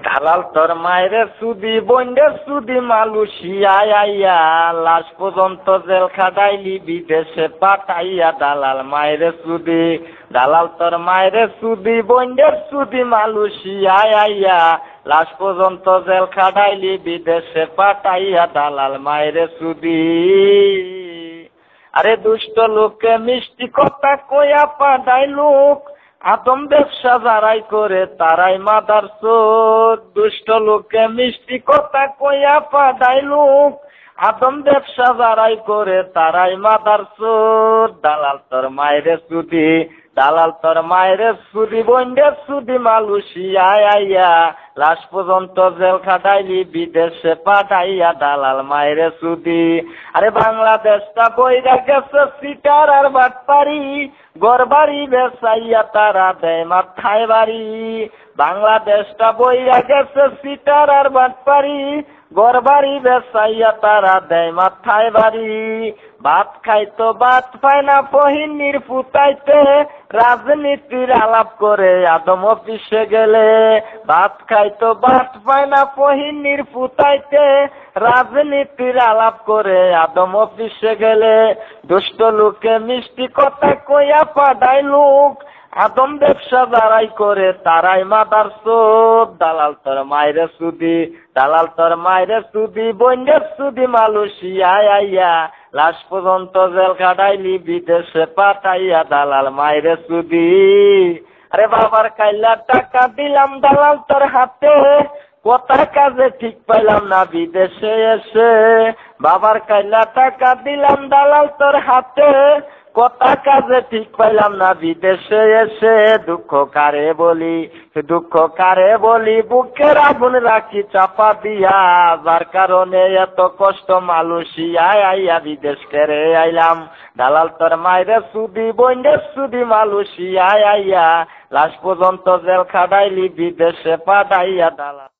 দালাল তোর মায়েরে সুদি বন্ডের সুদি মালয়েশিয়ায় আইয়া লাশ পর্যন্ত জেল খাটাইলি বিদেশে পাঠাইয়া দালাল মায়েরে সুদি দালাল তোর মায়েরে সুদি বন্ডের সুদি মালয়েশিয়ায় আইয়া লাশ পর্যন্ত জেল খাটাইলি বিদেশে পাঠাইয়া দালাল মায়েরে সুদি। আরে দুষ্ট লোককে মিষ্টি কথা কইয়া পাঠাই লোক আদম ব্যবসা যারাই করে তারাই মাদার চোদ। দুষ্ট লোককে মিষ্টি কথা কইয়া পাঠাই লোক আদম ব্যবসা যারাই করে তারাই মাদার চোদ। দালাল তোর মায়েরে সুদি দালাল তোর মায়েরে সুদি বন্ডের সুদি মালয়েশিয়ায় আইয়া লাশ পর্যন্ত জেল খাটাইলি বিদেশে পাঠাইয়া দালাল মায়েরে সুদি। আরে বাংলাদেশটা বইরা গেছে সিটার আর বাটপারি গড়বাড়ি বেসাইয়া তারা দেয় মাথায় বাড়ি। বাংলাদেশটা বইরা গেছে সিটার আর বাটপারি গড়বাড়ি বেসাইয়া তারা দেয় মাথায় বাড়ি। ভাত খাইতো ভাত পায় না ফহিনীর ফুটাইতে রাজনীতির আলাপ করে আদম অফিসে গেলে। ভাত খাইতো ভাত পায় না ফহিনীর ফুটাইতে রাজনীতির আলাপ করে আদম অফিসে গেলে। দুষ্ট লোকে মিষ্টি কথা কইয়া পাঠাই লোক আদম ব্যবসা যারাই করে তারাই মাদার চোদ। দালাল তোর মায়েরে সুদি দালাল তোর মায়েরে সুদি বন্ডের সুদি মালয়েশিয়ায় আইয়া লাশ পর্যন্ত জেল খাটাইলি বিদেশে পাঠাইয়া দালাল মায়েরে সুদি। আরে বাবার কাইলা টাকা দিলাম দালাল তোর হাতে কথা কাজে ঠিক পাইলাম না বিদেশে এসে। বাবার কাইলা টাকা দিলাম দালাল তোর হাতে কথা কাজে ঠিক পাইলাম না বিদেশে এসে। দুঃখ কারে বলি বুকের আগুন রাখি চাপা দিয়া যার কারণে এত কষ্ট মালয়েশিয়ায় আইয়া বিদেশ করে আইলাম। দালাল তোর মায়েরে সুদি বন্ডের সুদি মালয়েশিয়ায় আইয়া লাশ পর্যন্ত জেল খাটাইলি বিদেশে পাঠাইয়া দালাল।